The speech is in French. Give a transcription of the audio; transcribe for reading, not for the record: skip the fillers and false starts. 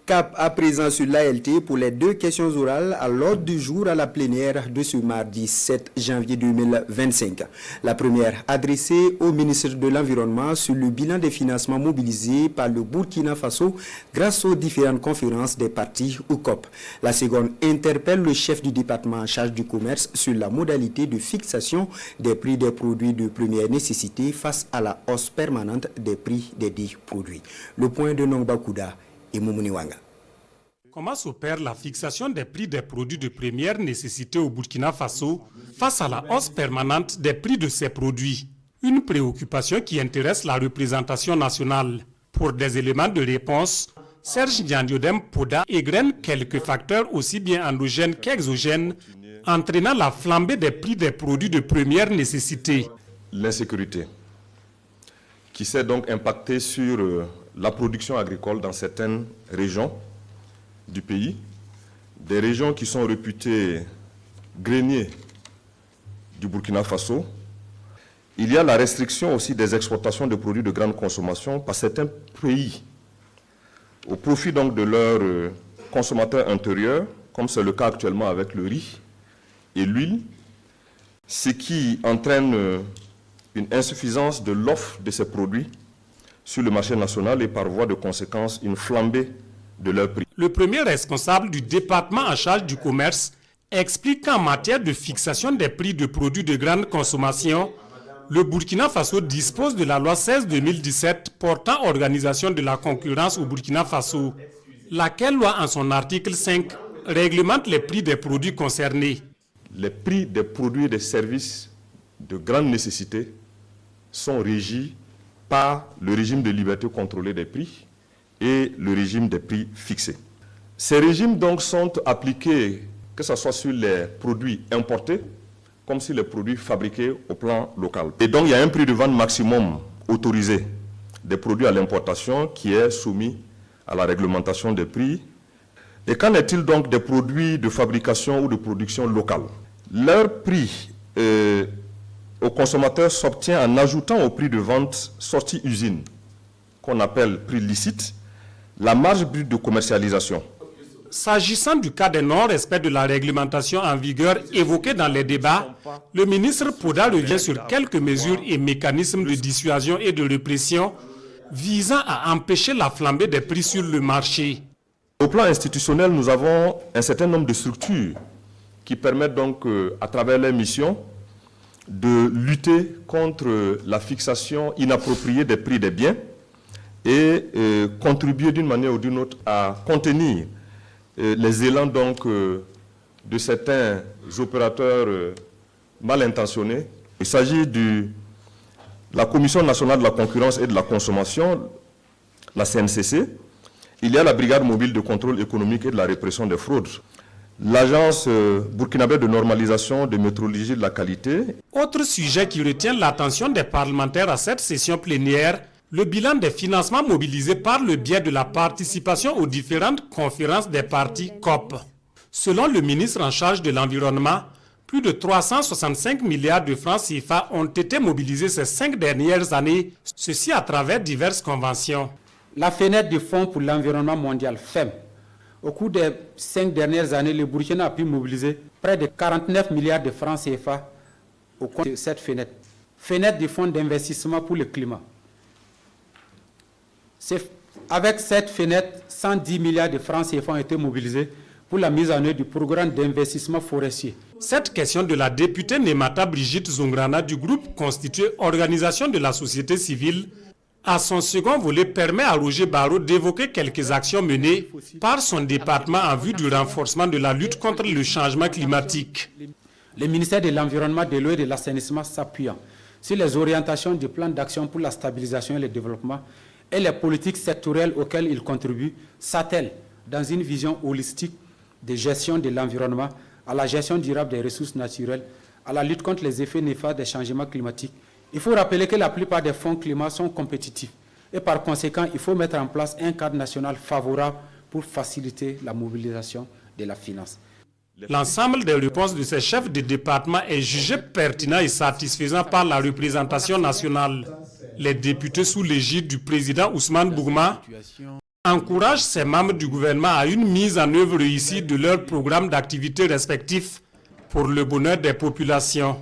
Cap à présent sur l'ALT pour les deux questions orales à l'ordre du jour à la plénière de ce mardi 7 janvier 2025. La première adressée au ministre de l'Environnement sur le bilan des financements mobilisés par le Burkina Faso grâce aux différentes conférences des partis ou COP. La seconde interpelle le chef du département en charge du commerce sur la modalité de fixation des prix des produits de première nécessité face à la hausse permanente des prix des dits produits. Le point de Nongba Kouda et Moumouni Wanga. Comment s'opère la fixation des prix des produits de première nécessité au Burkina Faso face à la hausse permanente des prix de ces produits? Une préoccupation qui intéresse la représentation nationale. Pour des éléments de réponse, Serge Ndiandiodem Poda égrène quelques facteurs aussi bien endogènes qu'exogènes, entraînant la flambée des prix des produits de première nécessité. L'insécurité, qui s'est donc impactée sur la production agricole dans certaines régions du pays, des régions qui sont réputées greniers du Burkina Faso. Il y a la restriction aussi des exportations de produits de grande consommation par certains pays au profit donc de leurs consommateurs intérieurs, comme c'est le cas actuellement avec le riz et l'huile, ce qui entraîne une insuffisance de l'offre de ces produits sur le marché national et par voie de conséquence une flambée de leurs prix. Le premier responsable du département en charge du commerce explique qu'en matière de fixation des prix de produits de grande consommation, le Burkina Faso dispose de la loi 16/2017 portant organisation de la concurrence au Burkina Faso, laquelle loi en son article 5 réglemente les prix des produits concernés. Les prix des produits et des services de grande nécessité sont régis par le régime de liberté contrôlée des prix et le régime des prix fixés. Ces régimes donc sont appliqués, que ce soit sur les produits importés, comme sur les produits fabriqués au plan local. Et donc il y a un prix de vente maximum autorisé des produits à l'importation qui est soumis à la réglementation des prix. Et qu'en est-il donc des produits de fabrication ou de production locale? Leur prix aux consommateurs s'obtient en ajoutant au prix de vente sortie usine, qu'on appelle prix licite, la marge brute de commercialisation. S'agissant du cas des non-respect de la réglementation en vigueur évoquée dans les débats, le ministre Poda revient sur quelques mesures et mécanismes de dissuasion et de répression visant à empêcher la flambée des prix sur le marché. Au plan institutionnel, nous avons un certain nombre de structures qui permettent donc, à travers leurs missions, de lutter contre la fixation inappropriée des prix des biens et contribuer d'une manière ou d'une autre à contenir les élans donc, de certains opérateurs mal intentionnés. Il s'agit de la Commission nationale de la concurrence et de la consommation, la CNCC. Il y a la Brigade mobile de contrôle économique et de la répression des fraudes. L'Agence burkinabé de normalisation de métrologie de la qualité. Autre sujet qui retient l'attention des parlementaires à cette session plénière, le bilan des financements mobilisés par le biais de la participation aux différentes conférences des partis COP. Selon le ministre en charge de l'Environnement, plus de 365 milliards de francs CFA ont été mobilisés ces 5 dernières années, ceci à travers diverses conventions. La fenêtre du Fonds pour l'environnement mondial, FEM, au cours des 5 dernières années, le Burkina a pu mobiliser près de 49 milliards de francs CFA au compte de cette fenêtre. Fenêtre du Fonds d'investissement pour le climat. Avec cette fenêtre, 110 milliards de francs CFA ont été mobilisés pour la mise en œuvre du programme d'investissement forestier. Cette question de la députée Nemata Brigitte Zungrana du groupe constitué Organisation de la société civile, à son second volet, permet à Roger Barrot d'évoquer quelques actions menées par son département en vue du renforcement de la lutte contre le changement climatique. Le ministère de l'Environnement, de l'Eau et de l'Assainissement s'appuyant sur les orientations du plan d'action pour la stabilisation et le développement et les politiques sectorielles auxquelles il contribue s'attelle dans une vision holistique de gestion de l'environnement, à la gestion durable des ressources naturelles, à la lutte contre les effets néfastes des changements climatiques. Il faut rappeler que la plupart des fonds climat sont compétitifs et par conséquent, il faut mettre en place un cadre national favorable pour faciliter la mobilisation de la finance. L'ensemble des réponses de ces chefs de département est jugé pertinent et satisfaisant par la représentation nationale. Les députés sous l'égide du président Ousmane Bougma encourage ses membres du gouvernement à une mise en œuvre réussie de leurs programmes d'activité respectifs pour le bonheur des populations.